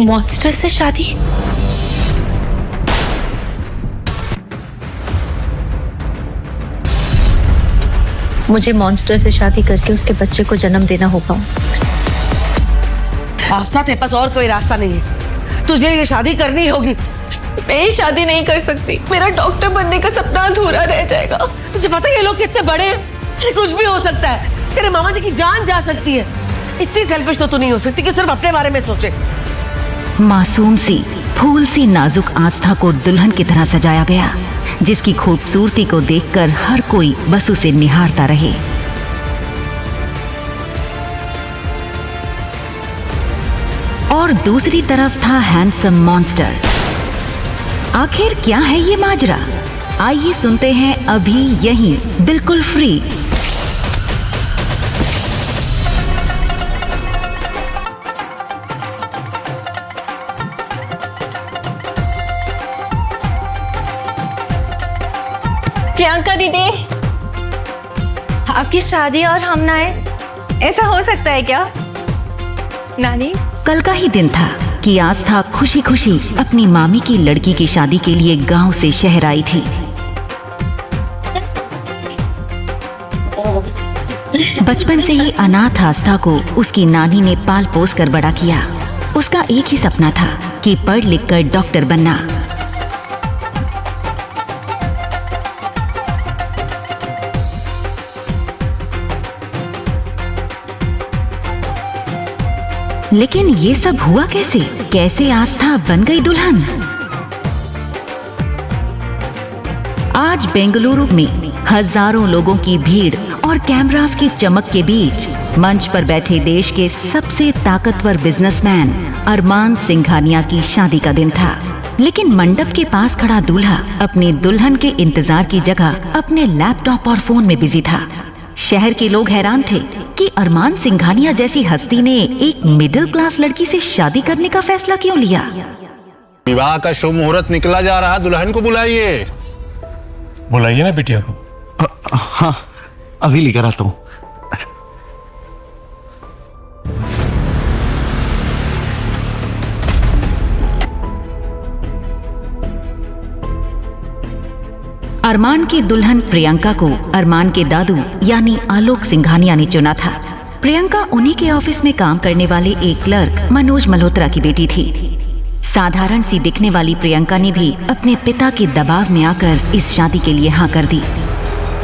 Monster से शादी? मुझे मॉन्स्टर से शादी करके उसके बच्चे को जन्म देना होगा। आस्था, तेरे पास और कोई रास्ता नहीं है, तुझे ये शादी करनी होगी। मैं ये शादी नहीं कर सकती, मेरा डॉक्टर बनने का सपना अधूरा रह जाएगा। तुझे पता है ये लोग कितने बड़े हैं? कुछ भी हो सकता है, तेरे मामा जी की जान जा सकती है। इतनी सेल्फिश तो तू नहीं हो सकती कि सिर्फ अपने बारे में सोचे। मासूम सी, फूल सी नाजुक आस्था को दुल्हन की तरह सजाया गया, जिसकी खूबसूरती को देखकर हर कोई बस उसे निहारता रहे। और दूसरी तरफ था हैंडसम मॉन्स्टर। आखिर क्या है ये माजरा? आइए सुनते हैं अभी यहीं, बिल्कुल फ्री। प्रियंका दीदी, आपकी शादी और हम ना आए, ऐसा हो सकता है क्या? नानी, कल का ही दिन था कि आस्था खुशी खुशी अपनी मामी की लड़की की शादी के लिए गांव से शहर आई थी। बचपन से ही अनाथ आस्था को उसकी नानी ने पाल पोस कर बड़ा किया। उसका एक ही सपना था कि पढ़ लिख कर डॉक्टर बनना। लेकिन ये सब हुआ कैसे? कैसे आस्था बन गई दुल्हन? आज बेंगलुरु में हजारों लोगों की भीड़ और कैमरास की चमक के बीच मंच पर बैठे देश के सबसे ताकतवर बिजनेसमैन अरमान सिंघानिया की शादी का दिन था। लेकिन मंडप के पास खड़ा दूल्हा अपनी दुल्हन के इंतजार की जगह अपने लैपटॉप और फोन में बिजी था। शहर के लोग हैरान थे कि अरमान सिंघानिया जैसी हस्ती ने एक मिडिल क्लास लड़की से शादी करने का फैसला क्यों लिया। विवाह का शुभ मुहूर्त निकला जा रहा, दुल्हन को बुलाइए। बुलाइए ना बिटिया को। हाँ, अभी लेकर आता हूँ। अरमान की दुल्हन प्रियंका को अरमान के दादू यानी आलोक सिंघानिया ने चुना था। प्रियंका उन्हीं के ऑफिस में काम करने वाले एक क्लर्क मनोज मल्होत्रा की बेटी थी। साधारण सी दिखने वाली प्रियंका ने भी अपने पिता के दबाव में आकर इस शादी के लिए हाँ कर दी।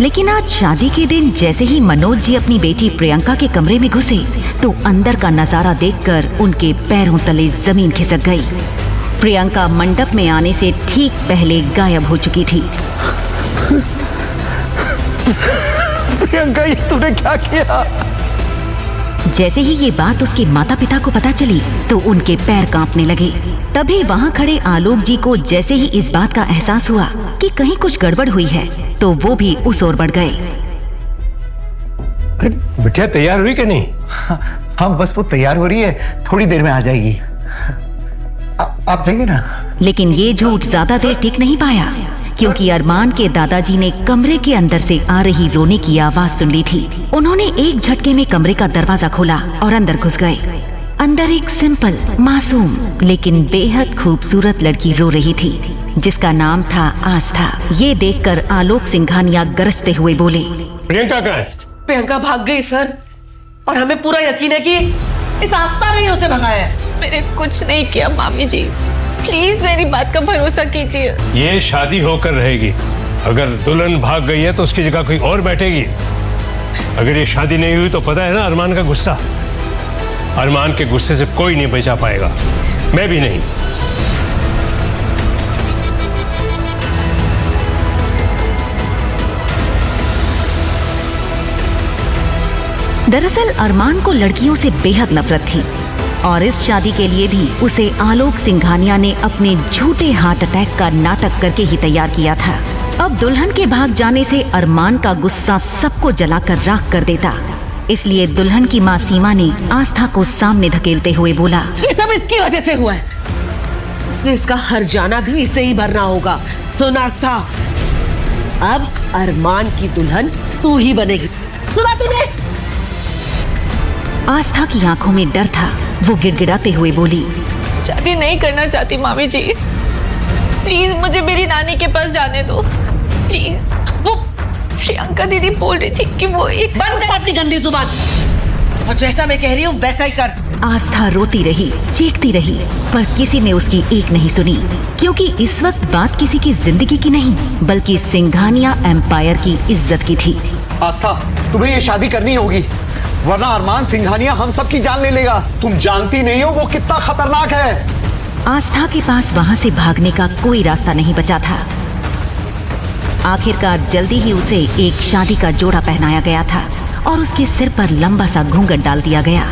लेकिन आज शादी के दिन जैसे ही मनोज जी अपनी बेटी प्रियंका के कमरे में घुसे तो अंदर का नजारा देखकर उनके पैरों तले जमीन खिसक गई। प्रियंका मंडप में आने से ठीक पहले गायब हो चुकी थी। प्रियंका, ये तूने क्या किया? जैसे ही ये बात उसके माता पिता को पता चली तो उनके पैर कांपने लगे। तभी वहाँ खड़े आलोक जी को जैसे ही इस बात का एहसास हुआ कि कहीं कुछ गड़बड़ हुई है तो वो भी उस ओर बढ़ गए। बिटिया तैयार हुई कि नहीं? हाँ, बस वो तैयार हो रही है, थोड़ी देर में आ जाएगी। आप जाइए ना। लेकिन ये झूठ ज्यादा देर टिक नहीं पाया, क्योंकि अरमान के दादाजी ने कमरे के अंदर से आ रही रोने की आवाज सुन ली थी। उन्होंने एक झटके में कमरे का दरवाजा खोला और अंदर घुस गए। अंदर एक सिंपल, मासूम लेकिन बेहद खूबसूरत लड़की रो रही थी, जिसका नाम था आस्था। ये देखकर आलोक सिंघानिया गरजते हुए बोले, प्रियंका कहाँ है? प्रियंका भाग गई सर, और हमें पूरा यकीन है कि इस आस्था ने उसे भगाया है। मैंने कुछ नहीं किया मामी जी, प्लीज मेरी बात का भरोसा कीजिए। ये शादी होकर रहेगी। अगर दुल्हन भाग गई है तो उसकी जगह कोई और बैठेगी। अगर ये शादी नहीं हुई तो पता है ना अरमान का गुस्सा। अरमान के गुस्से से कोई नहीं बचा पाएगा, मैं भी नहीं। दरअसल अरमान को लड़कियों से बेहद नफरत थी और इस शादी के लिए भी उसे आलोक सिंघानिया ने अपने झूठे हार्ट अटैक का नाटक करके ही तैयार किया था। अब दुल्हन के भाग जाने से अरमान का गुस्सा सबको जलाकर राख कर देता। इसलिए दुल्हन की माँ सीमा ने आस्था को सामने धकेलते हुए बोला, ये सब इसकी वजह से हुआ है। इसका हर जाना भी इससे ही भरना होगा। सुन आस्था, अब अरमान की दुल्हन तू ही बनेगी। सुना तूने? आस्था की आंखों में डर था। वो गिड़गिड़ाते हुए बोली, शादी नहीं करना चाहती मामी जी। प्लीज मुझे मेरी नानी के पास जाने दो प्लीज। वो प्रियंका दीदी बोल रही थी कि वो एक बंद कर अपनी गंदी जुबान, और जैसा मैं कह रही हूँ वैसा ही कर। आस्था रोती रही, चीखती रही, पर किसी ने उसकी एक नहीं सुनी, क्योंकि इस वक्त बात किसी की जिंदगी की नहीं बल्कि सिंघानिया एम्पायर की इज्जत की थी। आस्था, तुम्हें ये शादी करनी होगी, वरना अरमान सिंघानिया हम सब की जान ले लेगा। तुम जानती नहीं हो वो कितना खतरनाक है। आस्था के पास वहां से भागने का कोई रास्ता नहीं बचा था। आखिरकार जल्दी ही उसे एक शादी का जोड़ा पहनाया गया था और उसके सिर पर लंबा सा घूंघट डाल दिया गया।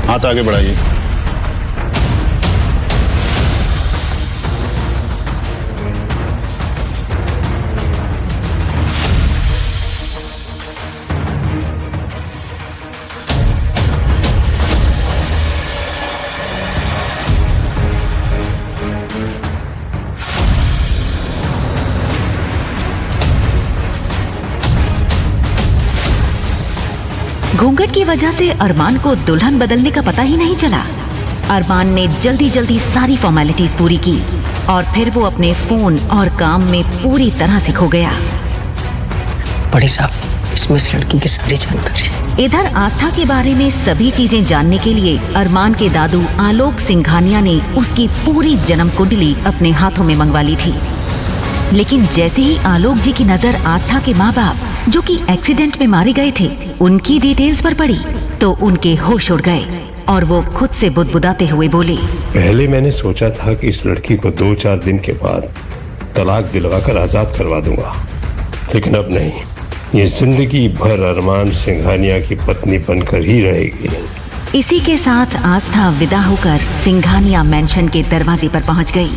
हाथ आगे बढ़ाइए। घूंघट की वजह से अरमान को दुल्हन बदलने का पता ही नहीं चला। अरमान ने जल्दी जल्दी सारी फॉर्मेलिटीज पूरी की और फिर वो अपने फोन और काम में पूरी तरह से खो गया। बड़ी साहब, इसमें इस लड़की की सारी जानकारी। इधर आस्था के बारे में सभी चीजें जानने के लिए अरमान के दादू आलोक सिंघानिया ने उसकी पूरी जन्म कुंडली अपने हाथों में मंगवा ली थी। लेकिन जैसे ही आलोक जी की नजर आस्था के माँ बाप जो कि एक्सीडेंट में मारे गए थे उनकी डिटेल्स पर पड़ी तो उनके होश उड़ गए और वो खुद से बुदबुदाते हुए बोले, पहले मैंने सोचा था कि इस लड़की को 2-4 दिन के बाद तलाक दिलवाकर आजाद करवा दूंगा, लेकिन अब नहीं। ये जिंदगी भर अरमान सिंघानिया की पत्नी बनकर ही रहेगी। इसी के साथ आस्था विदा होकर सिंघानिया मैंशन के दरवाजे पर पहुंच गई।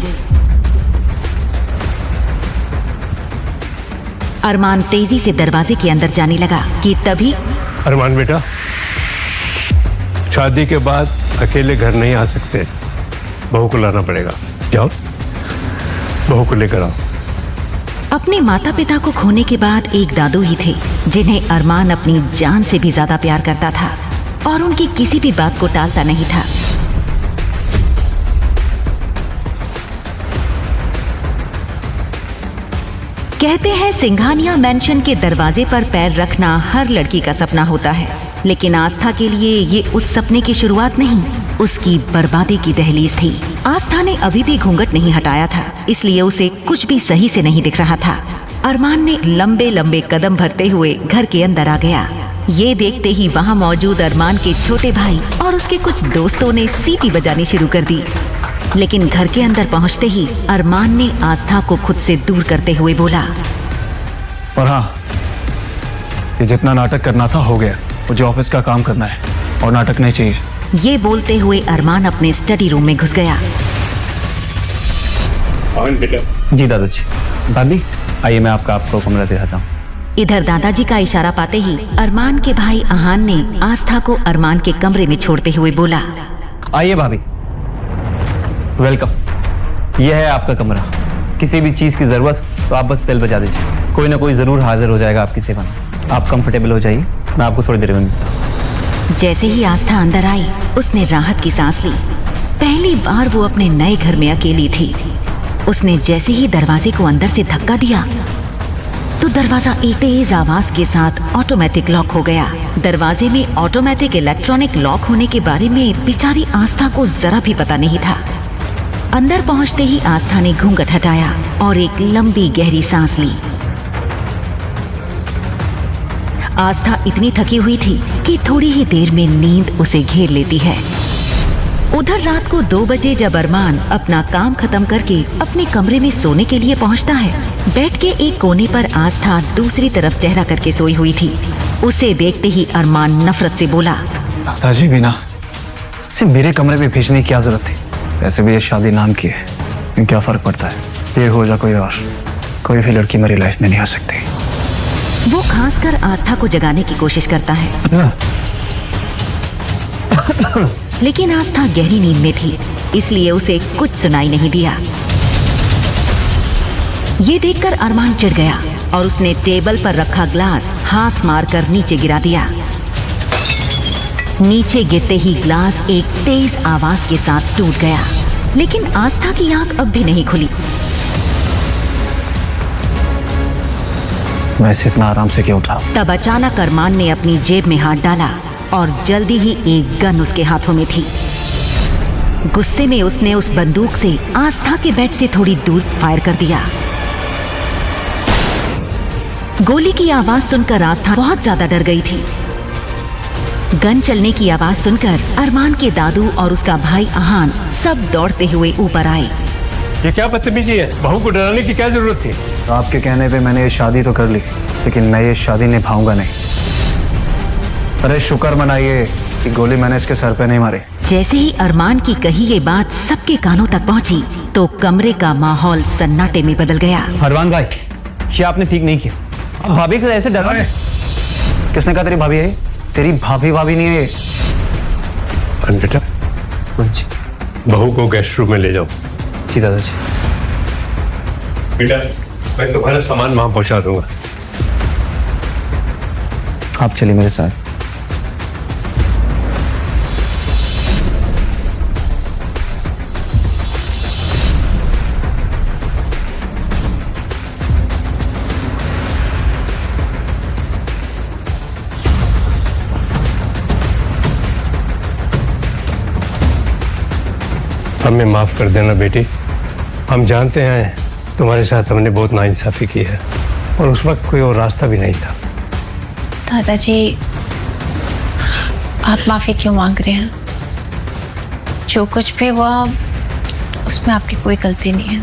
अरमान तेजी से दरवाजे के अंदर जाने लगा कि तभी अरमान बेटा, शादी के बाद अकेले घर नहीं आ सकते, बहू को लाना पड़ेगा। जाओ, बहू को लेकर आओ। अपने माता पिता को खोने के बाद एक दादू ही थे जिन्हें अरमान अपनी जान से भी ज्यादा प्यार करता था और उनकी किसी भी बात को टालता नहीं था। कहते हैं सिंघानिया मैंशन के दरवाजे पर पैर रखना हर लड़की का सपना होता है, लेकिन आस्था के लिए ये उस सपने की शुरुआत नहीं, उसकी बर्बादी की दहलीज थी। आस्था ने अभी भी घूंघट नहीं हटाया था, इसलिए उसे कुछ भी सही से नहीं दिख रहा था। अरमान ने लंबे लंबे कदम भरते हुए घर के अंदर आ गया। ये देखते ही वहाँ मौजूद अरमान के छोटे भाई और उसके कुछ दोस्तों ने सीटी बजानी शुरू कर दी। लेकिन घर के अंदर पहुंचते ही अरमान ने आस्था को खुद से दूर करते हुए बोला, और हाँ, ये जितना नाटक करना था हो गया। मुझे ऑफिस का काम करना है और नाटक नहीं चाहिए। ये बोलते हुए अरमान अपने स्टडी रूम में घुस गया। जी दादाजी। दादी आइए, मैं आपको कमरा दिखाता हूँ। इधर दादाजी का इशारा पाते ही अरमान के भाई आहान ने आस्था को अरमान के कमरे में छोड़ते हुए बोला, आइए भाभी, वेलकम। यह है आपका कमरा। किसी भी चीज की जरूरत तो आप बस बेल बजा दीजिए, कोई ना कोई जरूर हाजिर हो जाएगा आपकी सेवा में। आप कंफर्टेबल हो जाइए, मैं आपको थोड़ी देर में मिलता हूँ। जैसे ही आस्था अंदर आई उसने राहत की सांस ली। पहली बार वो अपने नए घर में अकेली थी। उसने जैसे ही दरवाजे को अंदर से धक्का दिया तो दरवाजा एक तेज आवाज के साथ ऑटोमेटिक लॉक हो गया। दरवाजे में ऑटोमेटिक इलेक्ट्रॉनिक लॉक होने के बारे में बेचारी आस्था को जरा भी पता नहीं था। अंदर पहुंचते ही आस्था ने घूंघट हटाया और एक लंबी गहरी सांस ली। आस्था इतनी थकी हुई थी कि थोड़ी ही देर में नींद उसे घेर लेती है। उधर रात को 2 बजे जब अरमान अपना काम खत्म करके अपने कमरे में सोने के लिए पहुंचता है, बेड के एक कोने पर आस्था दूसरी तरफ चेहरा करके सोई हुई थी। उसे देखते ही अरमान नफरत से बोला, दादाजी बिना सिर्फ मेरे कमरे में भेजने की क्या जरूरत थी? वैसे भी ये शादी नाम की है, लेकिन क्या फर्क पड़ता है? ये हो जा कोई और, कोई भी लड़की मेरी लाइफ में नहीं आ सकती। वो खासकर आस्था को जगाने की कोशिश करता है लेकिन आस्था गहरी नींद में थी, इसलिए उसे कुछ सुनाई नहीं दिया। ये देखकर अरमान चिढ़ गया और उसने टेबल पर रखा ग्लास हाथ मारकर नीचे गिरा दिया। नीचे गिरते ही ग्लास एक तेज आवाज के साथ टूट गया, लेकिन आस्था की आंख अब भी नहीं खुली। मैं इसे इतना आराम से क्यों उठा? तब अचानक अरमान ने अपनी जेब में हाथ डाला और जल्दी ही एक गन उसके हाथों में थी। गुस्से में उसने उस बंदूक से आस्था के बेड से थोड़ी दूर फायर कर दिया। गोली की आवाज सुनकर आस्था बहुत ज्यादा डर गई थी। गन चलने की आवाज सुनकर अरमान के दादू और उसका भाई अहान सब दौड़ते हुए ऊपर आए। ये क्या बदतमीजी है? बहू को डराने की क्या जरूरत थी? तो आपके कहने पे मैंने ये शादी तो कर ली, लेकिन मैं ये शादी निभाऊंगा नहीं। अरे शुक्र मनाइए कि गोली मैंने इसके सर पे नहीं मारी। जैसे ही अरमान की कही ये बात सबके कानों तक पहुंची तो कमरे का माहौल सन्नाटे में बदल गया। अरमान भाई, ये आपने ठीक नहीं किया। आप भाभी को ऐसे डरा। किसने कहा तेरी भाभी है? तेरी भाभी नहीं है। बेटा, बहू को गेस्ट रूम में ले जाओ। जी दादाजी। बेटा, मैं तुम्हारा सामान वहां पहुंचा दूंगा। आप चलिए मेरे साथ। हमें माफ कर देना बेटी। हम जानते हैं तुम्हारे साथ हमने बहुत नाइंसाफी की है और उस वक्त कोई और रास्ता भी नहीं था। दादाजी, आप माफी क्यों मांग रहे हैं? जो कुछ भी हुआ उसमें आपकी कोई गलती नहीं है।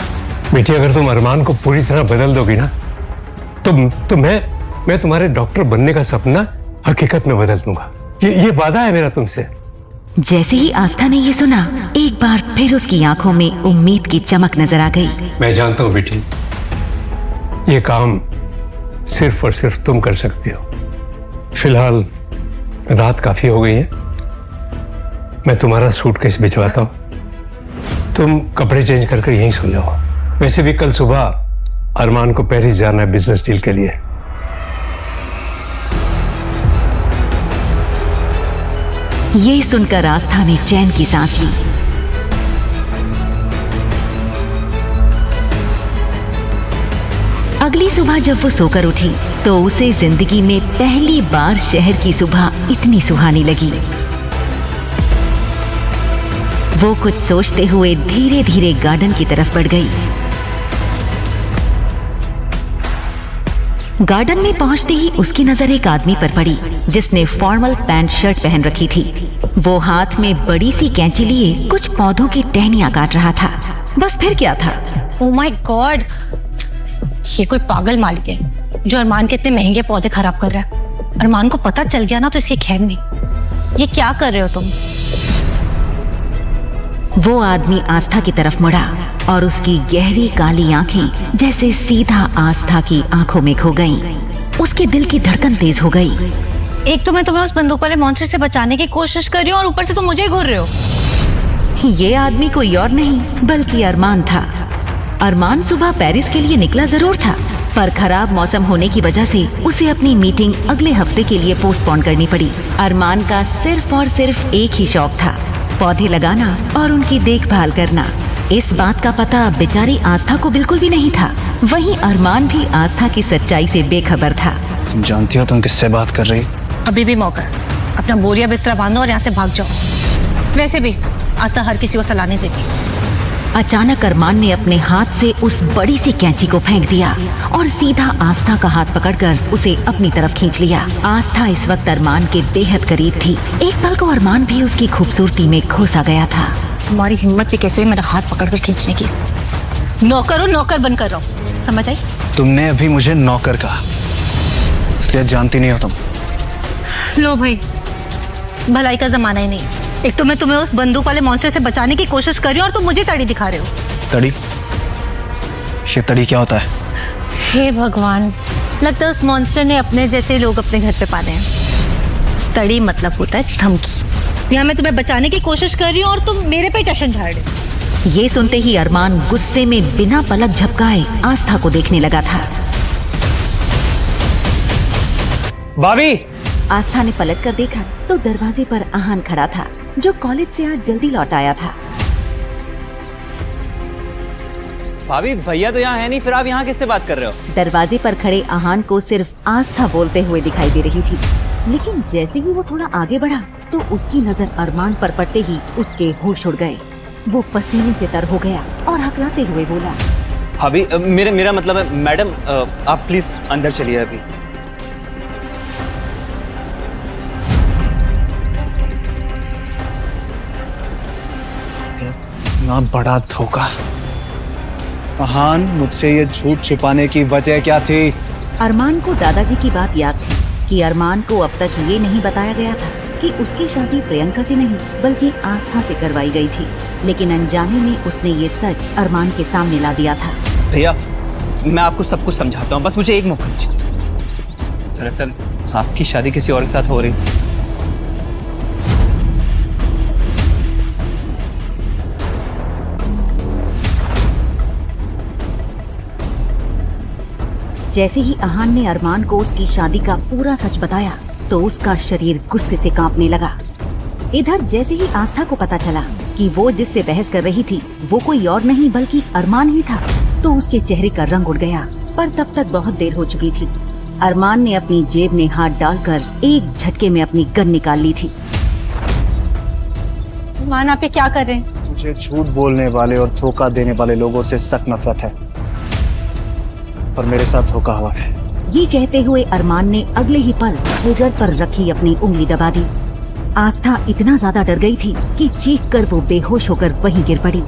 बेटी, अगर तुम अरमान को पूरी तरह बदल दोगी ना तो मैं तुम्हारे डॉक्टर बनने का सपना हकीकत में बदल दूंगा। ये वादा है मेरा तुमसे। जैसे ही आस्था ने ये सुना, एक बार फिर उसकी आंखों में उम्मीद की चमक नजर आ गई। मैं जानता हूं बेटी, ये काम सिर्फ और सिर्फ तुम कर सकती हो। फिलहाल रात काफी हो गई है, मैं तुम्हारा सूटकेस भिजवाता हूं। तुम कपड़े चेंज कर यहीं सो जाओ। वैसे भी कल सुबह अरमान को पेरिस जाना है बिजनेस डील के लिए। ये सुनकर आस्था ने चैन की सांस ली। अगली सुबह जब वो सोकर उठी तो उसे जिंदगी में पहली बार शहर की सुबह इतनी सुहानी लगी। वो कुछ सोचते हुए धीरे धीरे गार्डन की तरफ बढ़ गई। गार्डन में पहुंचते ही उसकी नजर एक आदमी पर पड़ी जिसने फॉर्मल पैंट शर्ट पहन रखी थी। वो हाथ में बड़ी सी कैंची लिए कुछ पौधों की टहनियां काट रहा था। बस फिर क्या था? ओह माय गॉड, ये कोई पागल मालिक है जो अरमान के इतने महंगे पौधे खराब कर रहा है। अरमान को पता चल गया ना तो इसकी खैर नहीं। ये क्या कर रहे हो तुम? वो आदमी आस्था की तरफ मुड़ा और उसकी गहरी काली आंखें जैसे सीधा आस्था की आंखों में खो गईं। उसके दिल की धड़कन तेज हो गई। एक तो मैं तुम्हें उस बंदूक वाले मॉन्स्टर से बचाने की कोशिश कर रही हूँ और ऊपर से तुम मुझे घूर रहे हो। ये आदमी कोई और नहीं बल्कि अरमान था। अरमान सुबह पेरिस के लिए निकला जरूर था, पर खराब मौसम होने की वजह से उसे अपनी मीटिंग अगले हफ्ते के लिए पोस्टपोन करनी पड़ी। अरमान का सिर्फ और सिर्फ एक ही शौक था, पौधे लगाना और उनकी देखभाल करना। इस बात का पता बेचारी आस्था को बिल्कुल भी नहीं था। वहीं अरमान भी आस्था की सच्चाई से बेखबर था। तुम जानती हो तुम किससे बात कर रही? अभी भी मौका है, अपना बोरिया बिस्तरा बांधो और यहाँ से भाग जाओ। वैसे भी आस्था हर किसी को सलाह नहीं देती। अचानक अरमान ने अपने हाथ से उस बड़ी सी कैंची को फेंक दिया और सीधा आस्था का हाथ पकड़कर उसे अपनी तरफ खींच लिया। आस्था इस वक्त अरमान के बेहद करीब थी। एक पल को अरमान भी उसकी खूबसूरती में खो सा गया था। तुम्हारी हिम्मत भी कैसे हुई मेरा हाथ पकड़कर खींचने की? नौकर हो, नौकर बनकर रहो, समझ आई? तुमने अभी मुझे नौकर कहा, इसलिए जानती नहीं हो तुम। लो भाई, भलाई का जमाना ही नहीं। एक तो मैं तुम्हें उस बंदूक वाले मॉन्स्टर से बचाने की कोशिश कर रही हूँ और तुम मुझे तड़ी दिखा रहे हो। तड़ी? ये तड़ी क्या होता है? हे भगवान, लगता है उस मॉन्स्टर ने अपने जैसे लोग अपने घर पे पाले हैं। तड़ी मतलब होता है धमकी। यहाँ मैं तुम्हें बचाने की कोशिश कर रही हूँ और तुम मेरे पे टशन झाड़ रहे हो। ये सुनते ही अरमान गुस्से में बिना पलक झपकाए आस्था को देखने लगा था। भाभी! आस्था ने पलट कर देखा तो दरवाजे पर आहान खड़ा था, जो कॉलेज से आज जल्दी लौट आया था। भाभी, भैया तो यहाँ है नहीं, फिर आप यहाँ किससे बात कर रहे हो? दरवाजे पर खड़े आहान को सिर्फ आस्था बोलते हुए दिखाई दे रही थी, लेकिन जैसे ही वो थोड़ा आगे बढ़ा तो उसकी नजर अरमान पर पड़ते ही उसके होश उड़ गए। वो पसीने से तर हो गया और हकलाते हुए बोला, भाभी, मेरा मतलब है मैडम, आप प्लीज अंदर चलिए अभी। ना बड़ा धोखा। आहान, मुझसे ये झूठ छुपाने की वजह क्या थी? अरमान को दादाजी की बात याद थी कि अरमान को अब तक ये नहीं बताया गया था कि उसकी शादी प्रियंका से नहीं बल्कि आस्था से करवाई गई थी, लेकिन अनजाने में उसने ये सच अरमान के सामने ला दिया था। भैया, मैं आपको सब कुछ समझाता हूँ, बस मुझे एक मौका दीजिए। दरअसल आपकी शादी किसी और के साथ हो रही। जैसे ही आहान ने अरमान को उसकी शादी का पूरा सच बताया तो उसका शरीर गुस्से से कांपने लगा। इधर जैसे ही आस्था को पता चला कि वो जिससे बहस कर रही थी वो कोई और नहीं बल्कि अरमान ही था, तो उसके चेहरे का रंग उड़ गया। पर तब तक बहुत देर हो चुकी थी। अरमान ने अपनी जेब में हाथ डालकर एक झटके में अपनी गन निकाल ली थी। अरमान, आप ये क्या कर रहे हैं? मुझे झूठ बोलने वाले और धोखा देने वाले लोगों से सख्त नफरत है, और मेरे साथ धोखा हुआ है। ये कहते हुए अरमान ने अगले ही पल ट्रिगर पर रखी अपनी उंगली दबा दी। आस्था इतना ज्यादा डर गई थी कि चीख कर वो बेहोश होकर वहीं गिर पड़ी।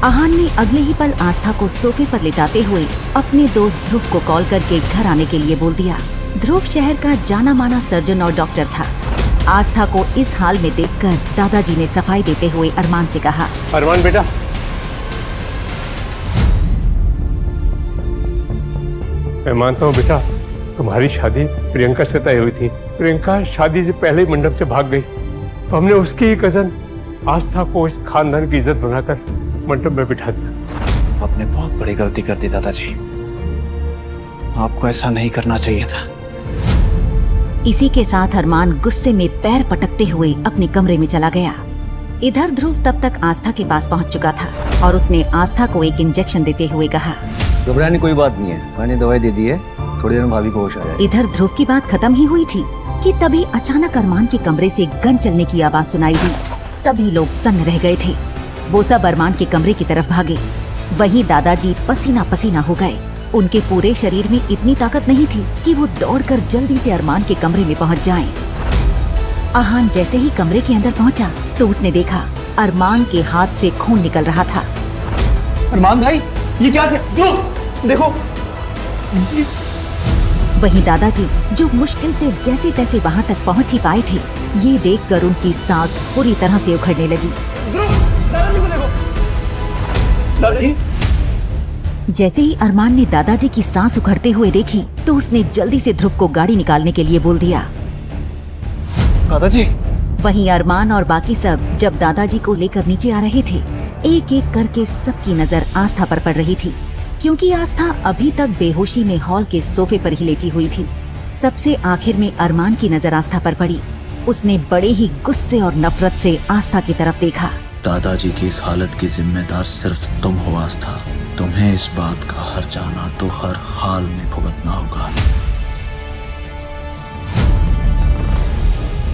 आहान ने अगले ही पल आस्था को सोफे पर लिटाते हुए अपने दोस्त ध्रुव को कॉल करके घर आने के लिए बोल दिया। ध्रुव शहर का जाना माना सर्जन और डॉक्टर था। आस्था को इस हाल में देखकर दादाजी ने सफाई देते हुए अरमान से कहा, अरमान बेटा, मैं मानता हूँ बेटा, तुम्हारी शादी प्रियंका से तय हुई थी। प्रियंका शादी से पहले ही मंडप से भाग गई, तो हमने उसकी ही कजन आस्था को इस खानदान की इज्जत बनाकर मंडप में बिठा दिया। आपने बहुत बड़ी गलती कर दी दादाजी, आपको ऐसा नहीं करना चाहिए था। इसी के साथ अरमान गुस्से में पैर पटकते हुए अपने कमरे में चला गया। इधर ध्रुव तब तक आस्था के पास पहुंच चुका था और उसने आस्था को एक इंजेक्शन देते हुए कहा, घबराने कोई बात नहीं है, मैंने दवाई दे दी है, थोड़ी देर में भाभी को होश आ जाएगी। इधर ध्रुव की बात खत्म ही हुई थी कि तभी अचानक अरमान के कमरे से गन चलने की आवाज सुनाई दी। सभी लोग सन्न रह गए थे। वो सब अरमान के कमरे की तरफ भागे। वहीं दादाजी पसीना पसीना हो गए। उनके पूरे शरीर में इतनी ताकत नहीं थी कि वो दौड़कर जल्दी से अरमान के कमरे में पहुंच जाएं। आहान जैसे ही कमरे के अंदर पहुंचा तो उसने देखा अरमान के हाथ से खून निकल रहा था। अरमान भाई, ये क्या देखो। वहीं दादाजी जो मुश्किल से जैसे तैसे वहां तक पहुंच ही पाए थे, ये देखकर उनकी सांस पूरी तरह से उखड़ने लगी। दादाजी को देखो। दादाजी। जैसे ही अरमान ने दादाजी की सांस उखड़ते हुए देखी तो उसने जल्दी से ध्रुव को गाड़ी निकालने के लिए बोल दिया। दादाजी। वहीं अरमान और बाकी सब जब दादाजी को लेकर नीचे आ रहे थे, एक एक करके सबकी नजर आस्था पर पड़ रही थी, क्योंकि आस्था अभी तक बेहोशी में हॉल के सोफे पर ही लेटी हुई थी। सबसे आखिर में अरमान की नजर आस्था पर पड़ी। उसने बड़े ही गुस्से और नफरत से आस्था की तरफ देखा। दादाजी की इस हालत की जिम्मेदार सिर्फ तुम हो आस्था। तुम्हें इस बात का हर जाना तो हर हाल में भुगतना होगा।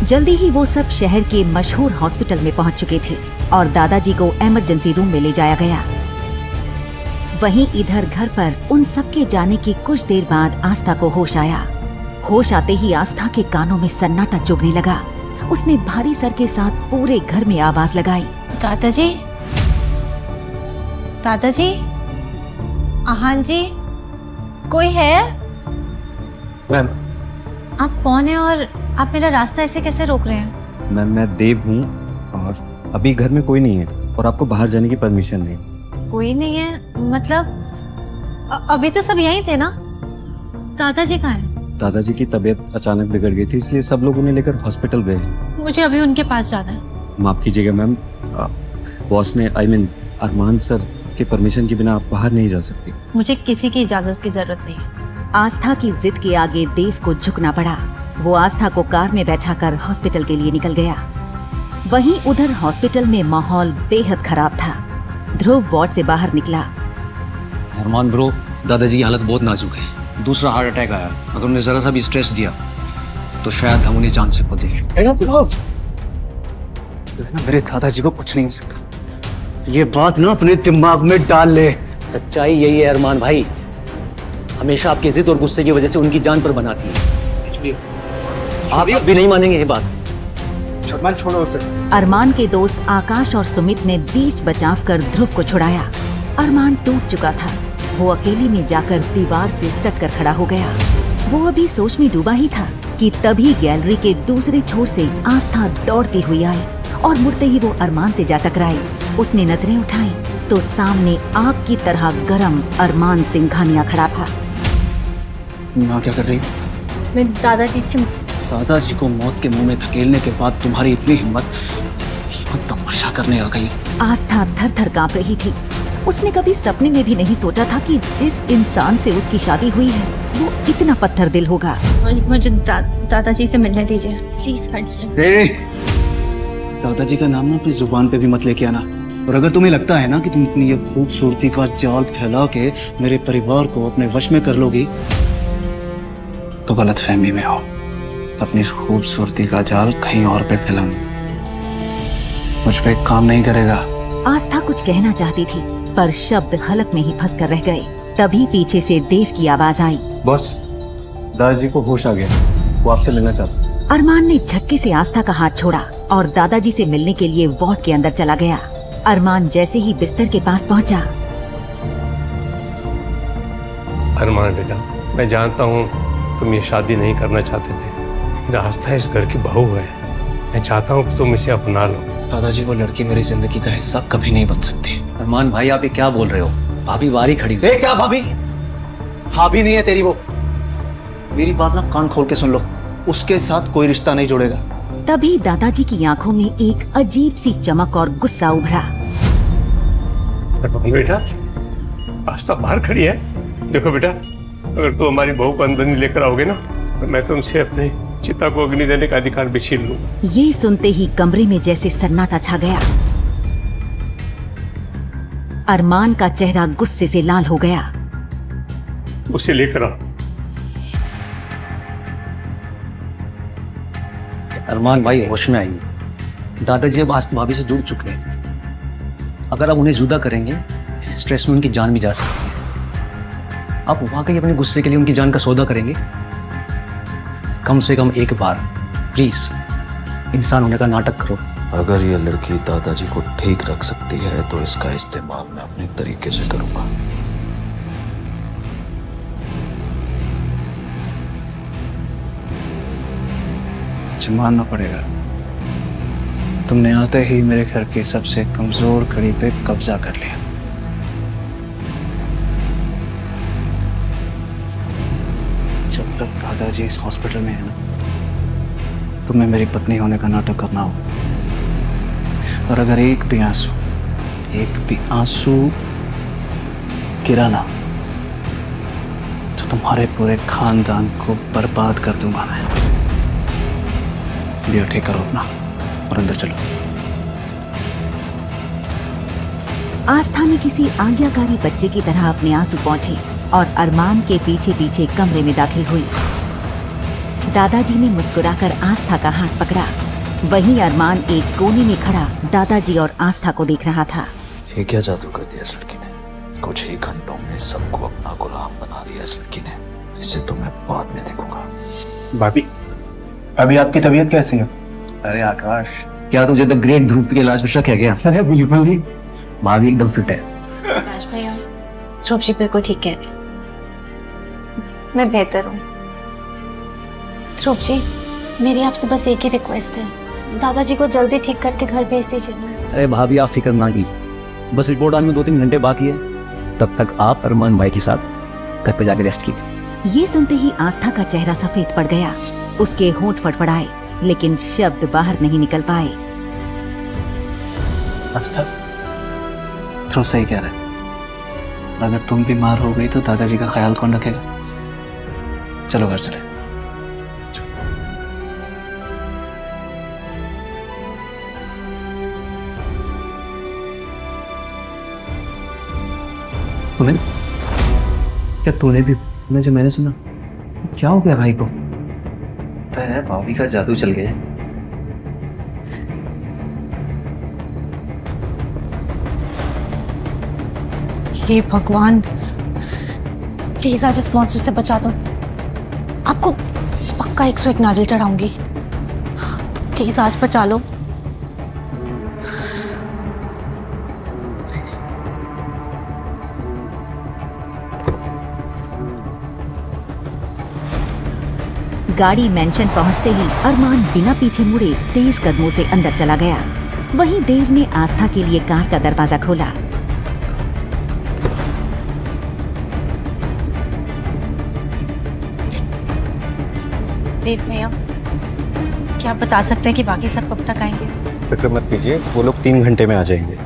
जल्दी ही वो सब शहर के मशहूर हॉस्पिटल में पहुंच चुके थे और दादाजी को इमरजेंसी रूम में ले जाया गया। वहीं इधर घर पर उन सबके जाने की कुछ देर बाद आस्था को होश आया। होश आते ही आस्था के कानों में सन्नाटा चुभने लगा। उसने भारी सर के साथ पूरे घर में आवाज लगाई, दादाजी, दादाजी, आहान जी, कोई है? मैम। आप कौन है और आप मेरा रास्ता ऐसे कैसे रोक रहे हैं? मैम, मैं देव हूँ और अभी घर में कोई नहीं है और आपको बाहर जाने की परमिशन नहीं। कोई नहीं है मतलब? अभी तो सब यहीं थे ना। दादाजी कहाँ हैं? दादाजी की तबीयत अचानक बिगड़ गई थी, इसलिए सब लोग उन्हें लेकर हॉस्पिटल गए हैं। मुझे अभी उनके पास जाना है। माफ कीजिएगा मैम, बॉस ने अरमान सर के परमिशन के बिना आप बाहर नहीं जा सकती। मुझे किसी की इजाजत की जरूरत नहीं है। आस्था की जिद के आगे देव को झुकना पड़ा। वो आस्था को कार में बैठाकर हॉस्पिटल के लिए निकल गया। वहीं उधर हॉस्पिटल में माहौल बेहद खराब था। ध्रुव वार्ड से बाहर निकला। अरमान ब्रो, दादाजी की हालत बहुत नाजुक है। दूसरा हार्ट अटैक आया। अगर उन्हें जरा सा भी स्ट्रेस दिया तो शायद हम उन्हें जान से खो दें। मेरे दादाजी को कुछ नहीं हो सकता। ये बात ना अपने दिमाग में डाल ले। सच्चाई यही है अरमान भाई, हमेशा आपकी जिद और गुस्से की वजह से उनकी जान पर बनाती है। आप भी नहीं मानेंगे ये बात। अरमान छोड़ो उसे। अरमान के दोस्त आकाश और सुमित ने बीच बचाव कर ध्रुव को छुड़ाया। अरमान टूट चुका था। वो अकेले में जाकर दीवार से सटकर खड़ा हो गया। वो अभी सोच में डूबा ही था कि तभी गैलरी के दूसरे छोर से आस्था दौड़ती हुई आई और मुड़ते ही वो अरमान से जा टकराई। उसने नजरें उठाई तो सामने आग की तरह गरम अरमान सिंघानिया खड़ा था। माँ क्या कर रही? मैं दादाजी से दादाजी को मौत के मुंह में धकेलने के बाद तुम्हारी इतनी हिम्मत, तमाशा करने आ गई। आस्था थर थर कांप रही थी। उसने कभी सपने में भी नहीं सोचा था कि जिस इंसान से उसकी शादी हुई है वो इतना पत्थर दिल होगा। मुझे दादाजी से मिलने दीजिए प्लीज। हटिए। दादाजी का नाम ना अपनी जुबान पे भी मत लेके आना। और अगर तुम्हें लगता है ना कि तुम अपनी ये खूबसूरती का जाल फैला के मेरे परिवार को अपने वश में कर लोगी तो गलत फहमी में हो। अपनी खूबसूरती का जाल कहीं और पे फैलानी मुझ पे काम नहीं करेगा। आस्था कुछ कहना चाहती थी पर शब्द हलक में ही फंस कर रह गए। तभी पीछे से देव की आवाज आई। बॉस, दादाजी को होश आ गया, वो आपसे मिलना चाहता। अरमान ने झटके से आस्था का हाथ छोड़ा और दादाजी से मिलने के लिए वार्ड के अंदर चला गया। अरमान जैसे ही बिस्तर के पास पहुंचा। अरमान बेटा, मैं जानता हूँ तुम ये शादी नहीं करना चाहते थे, लेकिन आस्था इस घर की बहू है। मैं चाहता हूँ कि तुम इसे अपना लो। दादाजी, वो लड़की मेरी जिंदगी का हिस्सा कभी नहीं बन सकती। अरमान भाई, आप ये क्या बोल रहे हो? भाभी बारी खड़ी हुई। क्या भाभी? भाभी नहीं है तेरी वो। मेरी बात ना कान खोल के सुन लो, उसके साथ कोई रिश्ता नहीं जुड़ेगा। तभी दादाजी की आंखों में एक अजीब सी चमक और गुस्सा उभरा। बेटा, आस्था बाहर खड़ी है। देखो बेटा, अगर तुम हमारी बहू को अंदर नहीं लेकर आओगे ना तो मैं तुमसे अपने चिता को अग्नि देने का अधिकार भी छीन लूंगा। ये सुनते ही कमरे में जैसे सन्नाटा छा गया। अरमान का चेहरा गुस्से से लाल हो गया। उसे लेकर आओ। अरमान भाई होश में आइए। दादाजी अब आस्था भाभी से जुड़ चुके हैं। अगर आप उन्हें जुदा करेंगे, इस स्ट्रेस में उनकी जान भी जा सकती है। आप वाकई अपने गुस्से के लिए उनकी जान का सौदा करेंगे? कम से कम एक बार प्लीज इंसान होने का नाटक करो। अगर ये लड़की दादाजी को ठीक रख सकती है तो इसका इस्तेमाल मैं अपने तरीके से करूंगा। मानना पड़ेगा, तुमने आते ही मेरे घर की सबसे कमजोर कड़ी पे कब्जा कर लिया। जब तक दादाजी इस हॉस्पिटल में है ना, तुम्हें मेरी पत्नी होने का नाटक करना होगा। और अगर एक भी आंसू गिरा ना तो तुम्हारे पूरे खानदान को बर्बाद कर दूंगा मैं। लियो, ठीक करो अपना और अंदर चलो। आस्था ने किसी आज्ञाकारी बच्चे की तरह अपने आंसू पोंछे और अरमान के पीछे पीछे कमरे में दाखिल हुई। दादाजी ने मुस्कुराकर आस्था का हाथ पकड़ा। वहीं अरमान एक कोने में खड़ा दादाजी और आस्था को देख रहा था। ये क्या जादू कर दिया इस लड़की ने? कुछ ही घंटों में सबको अपना गुलाम बना लिया इस लड़की ने। इसे तो मैं बाद में देखूंगा। भाभी, अभी आपकी तबीयत कैसी है? अरे आकाश, क्या तुझे द ग्रेट ध्रुव के इलाज में शक है क्या? अरे बिल्कुल नहीं, भाभी एकदम फिट है। आकाश भैया, ध्रुव जी बिल्कुल ठीक कह रहे हैं। मैं बेहतर हूँ। ध्रुव जी, मेरी आपसे बस एक ही रिक्वेस्ट है, दादाजी को जल्दी ठीक करके घर भेज दीजिए ना। अरे भाभी, आप फिक्र ना कीजिए, बस रिपोर्ट आने में 2-3 घंटे बाकी है। तब तक आप अरमान भाई के साथ घर पे जाके रेस्ट कीजिए। ये सुनते ही आस्था का चेहरा सफेद पड़ गया। उसके होंठ फड़फड़ाए लेकिन शब्द बाहर नहीं निकल पाए। आस्था, फिर वो सही कह रहे हैं। और अगर तुम बीमार हो गई तो दादाजी का ख्याल कौन रखेगा? चलो घर चले। तुम्हें क्या तूने भी सुना जो मैंने सुना? क्या हो गया भाई को? पता है भाभी का जादू चल गया। हे भगवान, प्लीज आज इस मॉन्स्टर से बचा दो। आपको पक्का 101 नारियल चढ़ाऊंगी। प्लीज आज बचा लो। गाड़ी मेंशन पहुंचते ही अरमान बिना पीछे मुड़े तेज कदमों से अंदर चला गया। वहीं देव ने आस्था के लिए कार का दरवाजा खोला। देव भैया, क्या आप बता सकते हैं कि बाकी सब कब तक आएंगे? फिक्र मत कीजिए, वो लोग 3 घंटे में आ जाएंगे।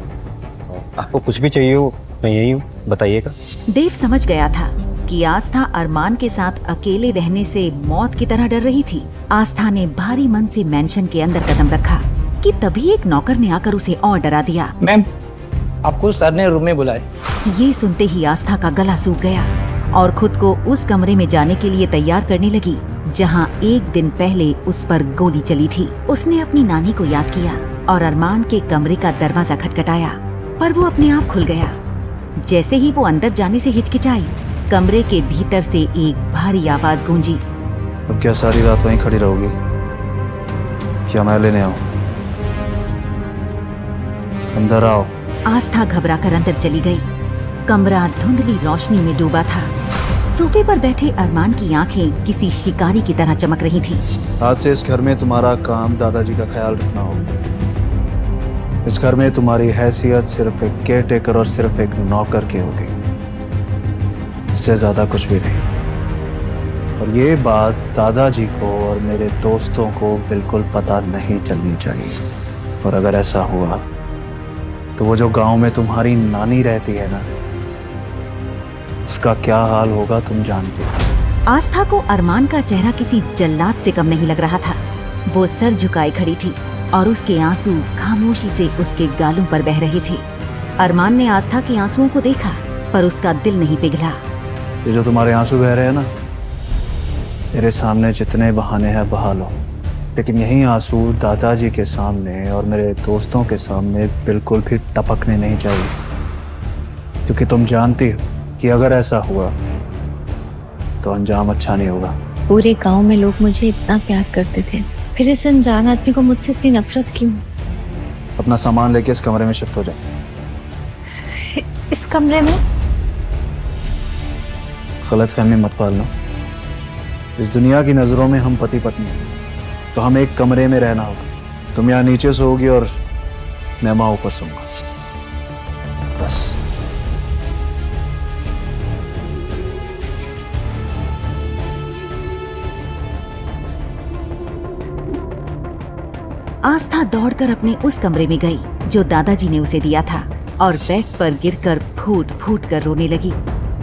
आपको कुछ भी चाहिए हो मैं यही हूँ, बताइएगा। देव समझ गया था कि आस्था अरमान के साथ अकेले रहने से मौत की तरह डर रही थी। आस्था ने भारी मन से मेंशन के अंदर कदम रखा कि तभी एक नौकर ने आकर उसे और डरा दिया। मैम, आपको सर ने रूम में बुलाए। ये सुनते ही आस्था का गला सूख गया और खुद को उस कमरे में जाने के लिए तैयार करने लगी जहां एक दिन पहले उस पर गोली चली थी। उसने अपनी नानी को याद किया और अरमान के कमरे का दरवाजा खटखटाया, पर वो अपने आप खुल गया। जैसे ही वो अंदर जाने से हिचकिचाई, कमरे के भीतर से एक भारी आवाज गूंजी। अब क्या सारी रात वहीं खड़ी रहोगी या मैं लेने आऊं? अंदर आओ। आस्था घबराकर अंदर चली गई। कमरा धुंधली रोशनी में डूबा था। सोफे पर बैठे अरमान की आंखें किसी शिकारी की तरह चमक रही थीं। आज से इस घर में तुम्हारा काम दादाजी का ख्याल रखना होगा। इस घर में तुम्हारी हैसियत सिर्फ एक केयर टेकर और सिर्फ एक नौकर की होगी, इससे ज्यादा कुछ भी नहीं। और ये बात दादाजी को और मेरे दोस्तों को बिल्कुल पता नहीं चलनी चाहिए। और अगर ऐसा हुआ तो वो जो गांव में तुम्हारी नानी रहती है ना, उसका क्या हाल होगा तुम जानते हो। आस्था को अरमान का चेहरा किसी जल्लाद से कम नहीं लग रहा था। वो सर झुकाए खड़ी थी और उसके आंसू खामोशी से उसके गालों पर बह रहे थे। अरमान ने आस्था के आंसुओं को देखा, पर उसका दिल नहीं पिघला। ये जो तुम्हारे आंसू बह रहे हैं ना, मेरे सामने जितने बहाने हैं बहा लो, लेकिन यही आंसू दादाजी के सामने और मेरे दोस्तों के सामने बिल्कुल भी टपकने नहीं चाहिए, क्योंकि तुम जानती हो कि अगर ऐसा हुआ तो अंजाम अच्छा नहीं होगा। पूरे गांव में लोग मुझे इतना प्यार करते थे, फिर इस अनजान आदमी को मुझसे इतनी नफरत क्यों? अपना सामान लेके इस कमरे में शिफ्ट हो जाओ। इस कमरे में? गलतफहमी मत पालना। इस दुनिया की नजरों में हम पति पत्नी हैं, तो हमें एक कमरे में रहना होगा। तुम यहाँ नीचे सोओगी और मैं वहां ऊपर सोऊंगा, बस। आस्था दौड़कर अपने उस कमरे में गई जो दादाजी ने उसे दिया था और बेड पर गिरकर फूट फूट कर रोने लगी।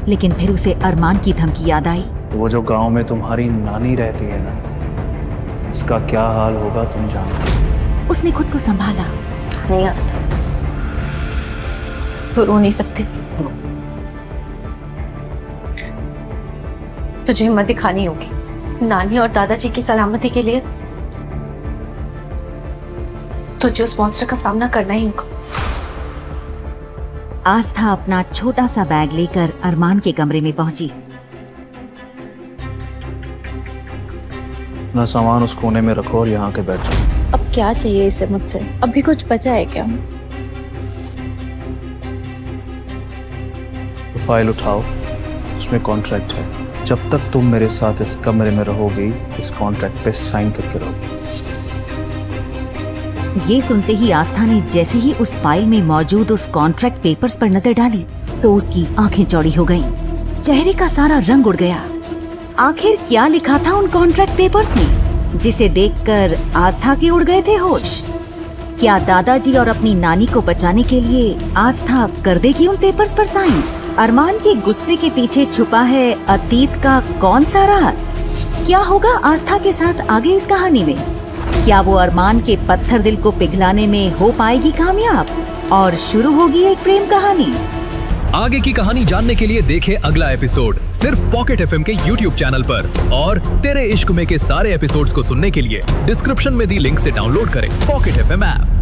लेकिन फिर उसे अरमान की धमकी याद आई। तो वो जो गांव में तुम्हारी नानी रहती है ना, उसका क्या हाल होगा तुम जानते हो। उसने खुद को संभाला। नहीं आस्था, तो रो नहीं सकती। तुझे हिम्मत दिखानी होगी। नानी और दादाजी की सलामती के लिए तुझे उस मॉन्स्टर का सामना करना ही होगा। आस्था अपना छोटा सा बैग लेकर अरमान के कमरे में पहुंची। अपना सामान उस कोने में रखो और यहाँ के बैठ जाओ। अब क्या चाहिए इसे मुझसे? अभी कुछ बचा है क्या? तो फाइल उठाओ, उसमें कॉन्ट्रैक्ट है। जब तक तुम मेरे साथ इस कमरे में रहोगी, इस कॉन्ट्रैक्ट पे साइन करके रहोगी। ये सुनते ही आस्था ने जैसे ही उस फाइल में मौजूद उस कॉन्ट्रैक्ट पेपर्स पर नजर डाली तो उसकी आंखें चौड़ी हो गईं। चेहरे का सारा रंग उड़ गया। आखिर क्या लिखा था उन कॉन्ट्रैक्ट पेपर्स में जिसे देखकर आस्था के उड़ गए थे होश? क्या दादाजी और अपनी नानी को बचाने के लिए आस्था कर देगी उन पेपर्स पर साइन? अरमान के गुस्से के पीछे छुपा है अतीत का कौन सा राज? क्या होगा आस्था के साथ आगे इस कहानी में? क्या वो अरमान के पत्थर दिल को पिघलाने में हो पाएगी कामयाब और शुरू होगी एक प्रेम कहानी? आगे की कहानी जानने के लिए देखें अगला एपिसोड सिर्फ पॉकेट एफएम के YouTube चैनल पर। और तेरे इश्क में के सारे एपिसोड्स को सुनने के लिए डिस्क्रिप्शन में दी लिंक से डाउनलोड करें पॉकेट एफएम ऐप।